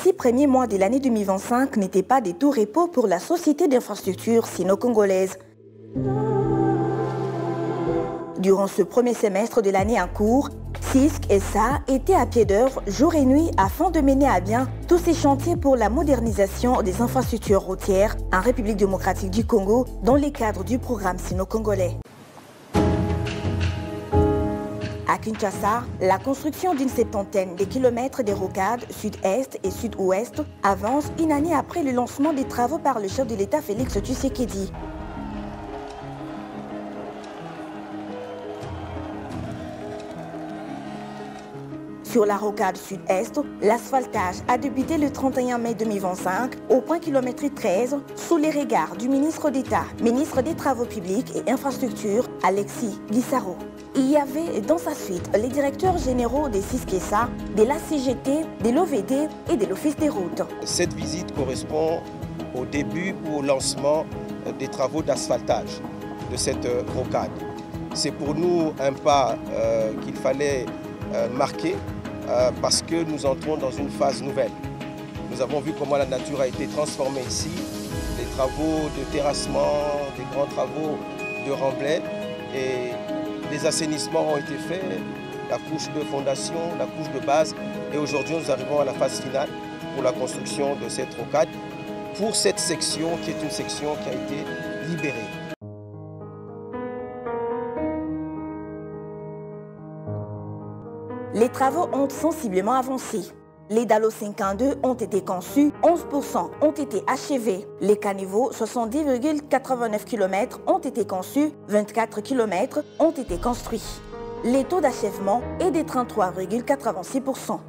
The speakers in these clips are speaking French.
6 premiers mois de l'année 2025 n'étaient pas des tout repos pour la société d'infrastructure sino-congolaise. Durant ce premier semestre de l'année en cours, CISC SA était à pied d'œuvre jour et nuit afin de mener à bien tous ces chantiers pour la modernisation des infrastructures routières en République démocratique du Congo dans le cadre du programme sino-congolais. À Kinshasa, la construction d'une septantaine de kilomètres de rocades sud-est et sud-ouest avance une année après le lancement des travaux par le chef de l'État Félix Tshisekedi. Sur la rocade sud-est, l'asphaltage a débuté le 31 mai 2025 au point kilométrique 13 sous les regards du ministre d'État, ministre des Travaux publics et Infrastructures, Alexis Guissaro. Il y avait dans sa suite les directeurs généraux des CISC SA, de la CGT, de l'OVD et de l'Office des routes. Cette visite correspond au début ou au lancement des travaux d'asphaltage de cette rocade. C'est pour nous un pas qu'il fallait marquer parce que nous entrons dans une phase nouvelle. Nous avons vu comment la nature a été transformée ici, les travaux de terrassement, des grands travaux de remblai et les assainissements ont été faits, la couche de fondation, la couche de base et aujourd'hui nous arrivons à la phase finale pour la construction de cette rocade pour cette section qui est une section qui a été libérée. Les travaux ont sensiblement avancé. Les dallos 52 ont été conçus, 11% ont été achevés. Les caniveaux, 70,89 km ont été conçus, 24 km ont été construits. Les taux d'achèvement est de 33,86%.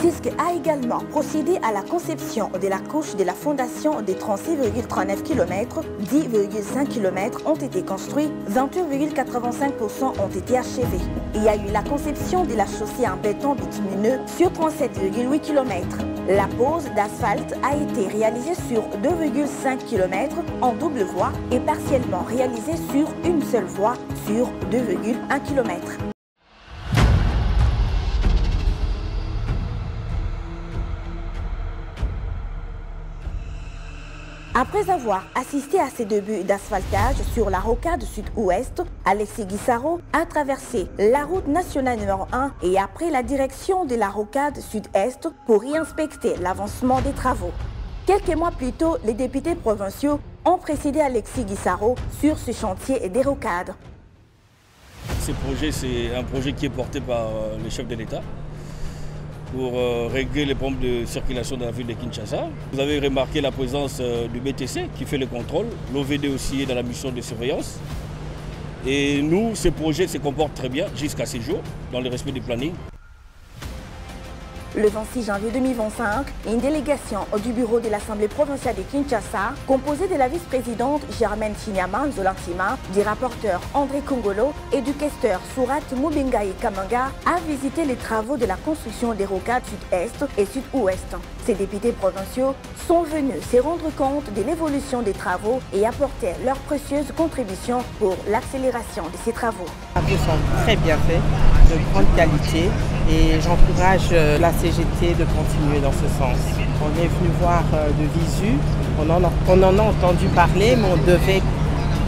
CISC a également procédé à la conception de la couche de la fondation des 36,39 km, 10,5 km ont été construits, 28,85% ont été achevés. Il y a eu la conception de la chaussée en béton bitumineux sur 37,8 km. La pose d'asphalte a été réalisée sur 2,5 km en double voie et partiellement réalisée sur une seule voie sur 2,1 km. Après avoir assisté à ces débuts d'asphaltage sur la rocade sud-ouest, Alexis Guissaro a traversé la route nationale numéro 1 et a pris la direction de la rocade sud-est pour y inspecter l'avancement des travaux. Quelques mois plus tôt, les députés provinciaux ont précédé Alexis Guissaro sur ce chantier des rocades. Ce projet, c'est un projet qui est porté par le chef de l'État pour régler les problèmes de circulation de la ville de Kinshasa. Vous avez remarqué la présence du BTC qui fait le contrôle, l'OVD aussi est dans la mission de surveillance. Et nous, ce projet se comporte très bien jusqu'à ce jour, dans le respect du planning. Le 26 janvier 2025, une délégation du bureau de l'Assemblée provinciale de Kinshasa, composée de la vice-présidente Germaine Chinyama Nzolantima, du rapporteur André Kongolo et du questeur Sourat Mubengaï Kamanga, a visité les travaux de la construction des rocades sud-est et sud-ouest. Ces députés provinciaux sont venus se rendre compte de l'évolution des travaux et apporter leur précieuse contribution pour l'accélération de ces travaux. Les travaux sont très bien faits, de grande qualité et j'encourage la CGT de continuer dans ce sens. On est venu voir de visu, on en a entendu parler, mais on devait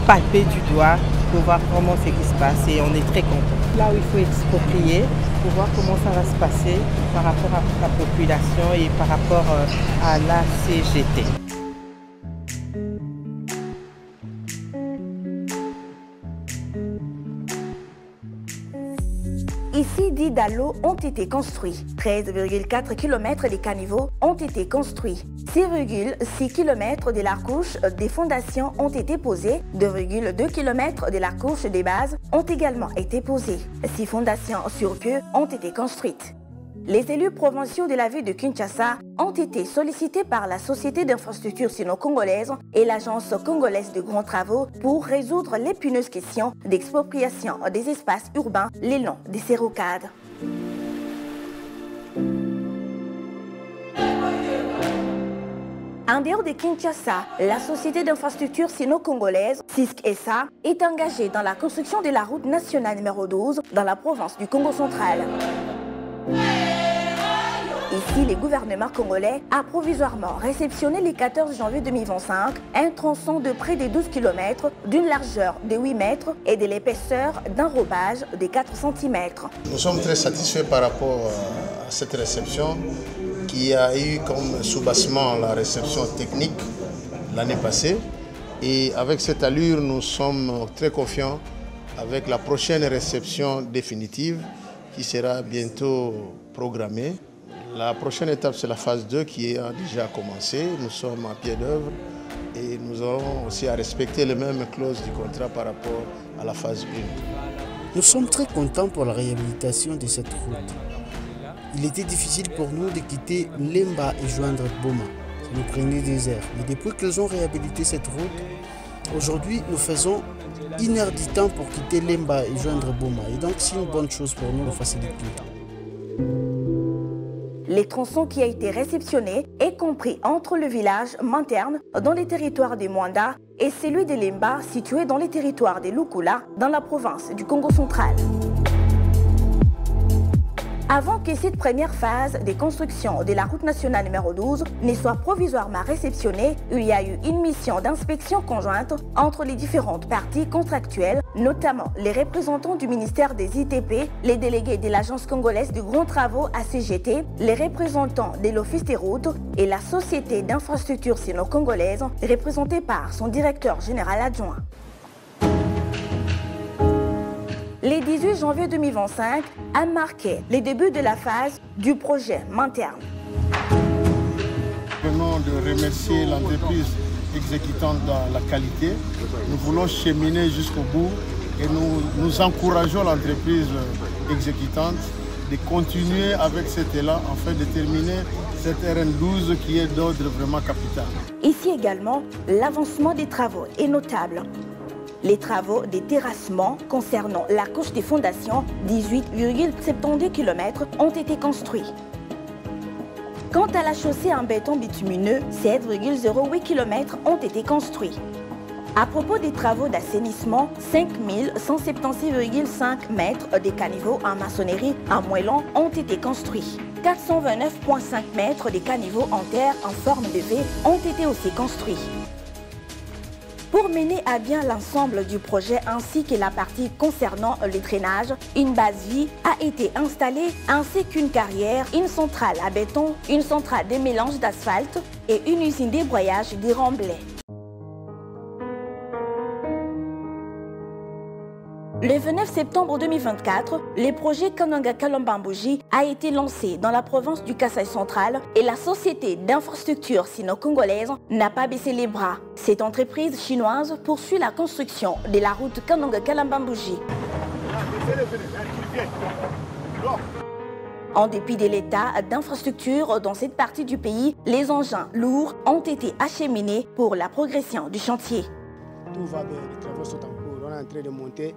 palper du doigt pour voir comment c'est qui se passe et on est très content. Là où il faut exproprier, pour voir comment ça va se passer par rapport à la population et par rapport à la CGT. Ici, 10 dallos ont été construits. 13,4 km des caniveaux ont été construits. 6,6 km de la couche des fondations ont été posées. 2,2 km de la couche des bases ont également été posées. 6 fondations sur pieux ont été construites. Les élus provinciaux de la ville de Kinshasa ont été sollicités par la Société d'infrastructure sino-congolaise et l'Agence congolaise de grands travaux pour résoudre l'épineuse question d'expropriation des espaces urbains le long de ces rocades. En dehors de Kinshasa, la Société d'infrastructure sino-congolaise, CISC SA, est engagée dans la construction de la route nationale numéro 12 dans la province du Congo central. Ainsi, le gouvernement congolais a provisoirement réceptionné le 14 janvier 2025 un tronçon de près de 12 km d'une largeur de 8 mètres et de l'épaisseur d'un robage de 4 cm. Nous sommes très satisfaits par rapport à cette réception qui a eu comme soubassement la réception technique l'année passée. Et avec cette allure, nous sommes très confiants avec la prochaine réception définitive qui sera bientôt programmée. La prochaine étape, c'est la phase 2 qui a déjà commencé. Nous sommes à pied d'œuvre et nous aurons aussi à respecter les mêmes clauses du contrat par rapport à la phase 1. Nous sommes très contents pour la réhabilitation de cette route. Il était difficile pour nous de quitter Lemba et joindre Boma. Ça nous prenait des heures. Mais depuis qu'ils ont réhabilité cette route, aujourd'hui nous faisons 1 heure du temps pour quitter Lemba et joindre Boma. Et donc c'est une bonne chose pour nous, on facilite tout. Le tronçon qui a été réceptionné est compris entre le village Manterne dans les territoires de Mwanda et celui de Lemba situé dans les territoires de Lukula dans la province du Congo central. Avant que cette première phase de construction de la route nationale numéro 12 ne soit provisoirement réceptionnée, il y a eu une mission d'inspection conjointe entre les différentes parties contractuelles, notamment les représentants du ministère des ITP, les délégués de l'Agence congolaise de grands travaux ACGT, les représentants de l'Office des routes et la Société d'infrastructure sino-congolaise, représentée par son directeur général adjoint. Le 18 janvier 2025 a marqué le début de la phase du projet Manterne. Nous venons de remercier l'entreprise exécutante dans la qualité. Nous voulons cheminer jusqu'au bout et nous encourageons l'entreprise exécutante de continuer avec cet élan afin de terminer cette RN12 qui est d'ordre vraiment capital. Ici également, l'avancement des travaux est notable. Les travaux de terrassement concernant la couche des fondations, 18,72 km, ont été construits. Quant à la chaussée en béton bitumineux, 7,08 km ont été construits. À propos des travaux d'assainissement, 5176,5 mètres de caniveaux en maçonnerie en moellon ont été construits. 429,5 mètres de caniveaux en terre en forme de V ont été aussi construits. Pour mener à bien l'ensemble du projet ainsi que la partie concernant le drainage, une base vie a été installée ainsi qu'une carrière, une centrale à béton, une centrale de mélange d'asphalte et une usine de broyage de remblais. Le 29 septembre 2024, le projet Kananga Kalambambouji a été lancé dans la province du Kasaï central et la société d'infrastructure sino-congolaise n'a pas baissé les bras. Cette entreprise chinoise poursuit la construction de la route Kananga Kalambambouji. En dépit de l'état d'infrastructure dans cette partie du pays, les engins lourds ont été acheminés pour la progression du chantier. Tout va bien, les travaux sont en cours, on est en train de monter.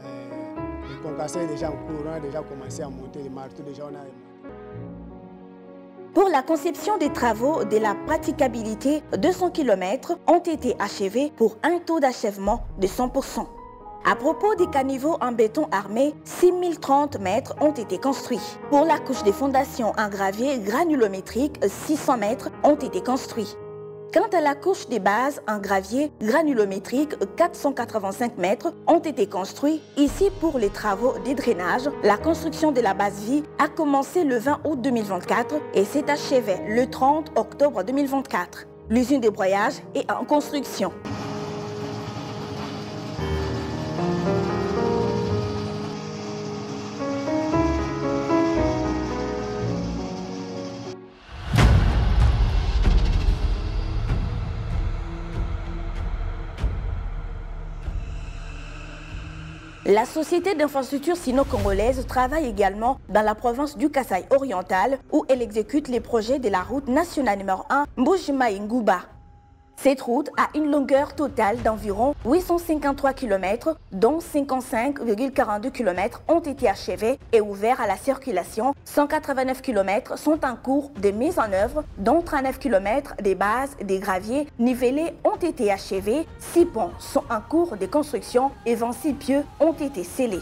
Le concasseur est déjà en cours, on a déjà commencé à monter les marteaux, déjà on a... Pour la conception des travaux de la praticabilité, 200 km ont été achevés pour un taux d'achèvement de 100%. À propos des caniveaux en béton armé, 6030 mètres ont été construits. Pour la couche des fondations en gravier granulométrique, 600 mètres ont été construits. Quant à la couche des bases en gravier granulométrique, 485 mètres ont été construits. Ici, pour les travaux de drainage, la construction de la base vie a commencé le 20 août 2024 et s'est achevée le 30 octobre 2024. L'usine de broyage est en construction. La société d'infrastructure sino-congolaise travaille également dans la province du Kasaï oriental où elle exécute les projets de la route nationale numéro 1 Mbujimaï-Ngouba. Cette route a une longueur totale d'environ 853 km, dont 55,42 km ont été achevés et ouverts à la circulation. 189 km sont en cours de mise en œuvre, dont 39 km des bases des graviers nivelés ont été achevés. 6 ponts sont en cours de construction et 26 pieux ont été scellés.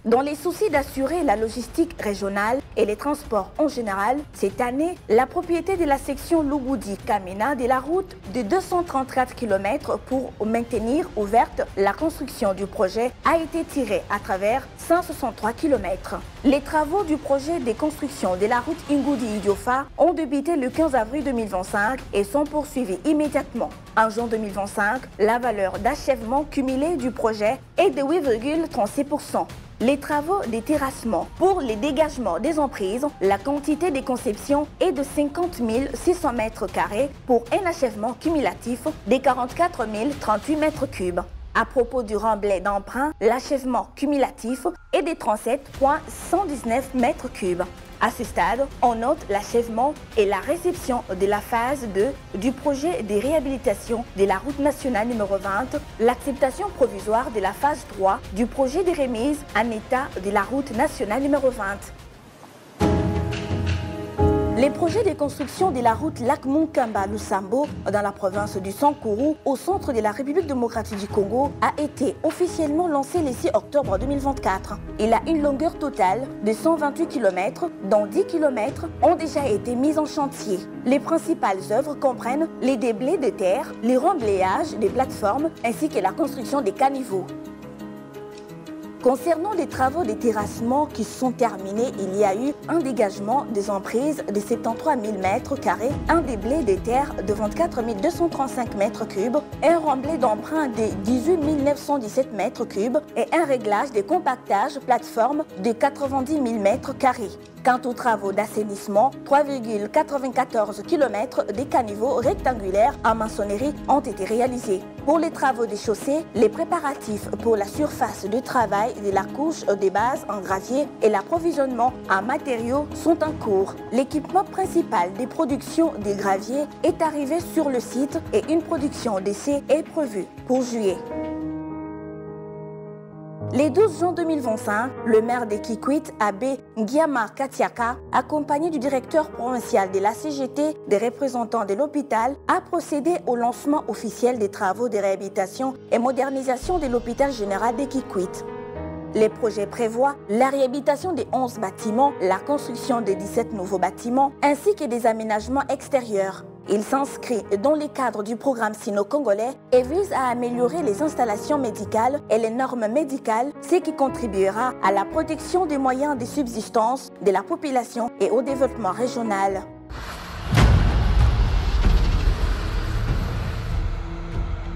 Dans les soucis d'assurer la logistique régionale et les transports en général, cette année, la propriété de la section Lubudi-Kamina de la route de 234 km pour maintenir ouverte la construction du projet a été tirée à travers 163 km. Les travaux du projet de construction de la route Ingudi-Idiofa ont débuté le 15 avril 2025 et sont poursuivis immédiatement. En juin 2025, la valeur d'achèvement cumulée du projet est de 8,36%. Les travaux de terrassement pour les dégagements des emprises, la quantité de conception est de 50 600 m² pour un achèvement cumulatif de 44 038 m3. À propos du remblai d'emprunt, l'achèvement cumulatif est de 37,119 m3. À ce stade, on note l'achèvement et la réception de la phase 2 du projet de réhabilitation de la route nationale numéro 20, l'acceptation provisoire de la phase 3 du projet de remise en état de la route nationale numéro 20. Les projets de construction de la route Lac-Munkamba-Lusambo dans la province du Sankuru, au centre de la République démocratique du Congo, a été officiellement lancé le 6 octobre 2024. Il a une longueur totale de 128 km, dont 10 km ont déjà été mis en chantier. Les principales œuvres comprennent les déblais de terre, les remblayages des plateformes ainsi que la construction des caniveaux. Concernant les travaux de terrassement qui sont terminés, il y a eu un dégagement des emprises de 73 000 m², un déblai de terre de 24 235 m3, un remblai d'emprunt de 18 917 m3 et un réglage de compactage plateforme de 90 000 m². Quant aux travaux d'assainissement, 3,94 km de caniveaux rectangulaires en maçonnerie ont été réalisés. Pour les travaux des chaussées, les préparatifs pour la surface de travail de la couche des bases en gravier et l'approvisionnement en matériaux sont en cours. L'équipement principal des productions des graviers est arrivé sur le site et une production d'essai est prévue pour juillet. Le 12 juin 2025, le maire de Kikwit, Abbé Ngiama Katiaka, accompagné du directeur provincial de la CGT, des représentants de l'hôpital, a procédé au lancement officiel des travaux de réhabilitation et modernisation de l'hôpital général de Kikwit. Les projets prévoient la réhabilitation des 11 bâtiments, la construction de 17 nouveaux bâtiments, ainsi que des aménagements extérieurs. Il s'inscrit dans le cadre du programme sino-congolais et vise à améliorer les installations médicales et les normes médicales, ce qui contribuera à la protection des moyens de subsistance de la population et au développement régional.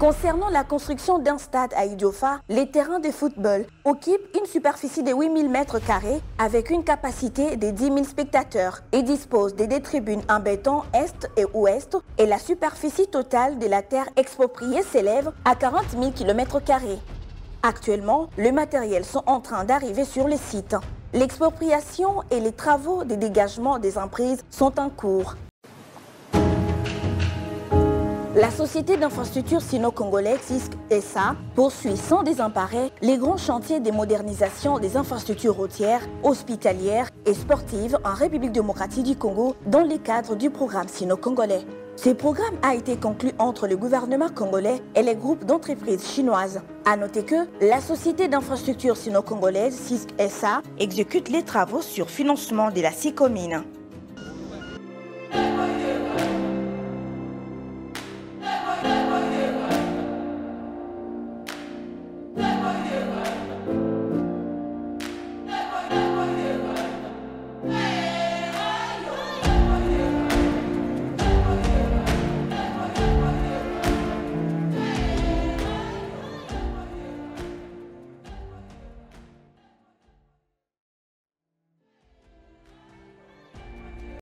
Concernant la construction d'un stade à Idiofa, les terrains de football occupent une superficie de 8 000 m² avec une capacité de 10 000 spectateurs et disposent de 2 tribunes en béton est et ouest et la superficie totale de la terre expropriée s'élève à 40 000 km². Actuellement, les matériels sont en train d'arriver sur le site. L'expropriation et les travaux de dégagement des emprises sont en cours. La société d'infrastructure sino-congolaise CISC SA poursuit sans désemparer les grands chantiers de modernisation des infrastructures routières, hospitalières et sportives en République démocratique du Congo dans le cadre du programme sino-congolais. Ce programme a été conclu entre le gouvernement congolais et les groupes d'entreprises chinoises. A noter que la société d'infrastructure sino-congolaise CISC SA exécute les travaux sur financement de la CICOMINE.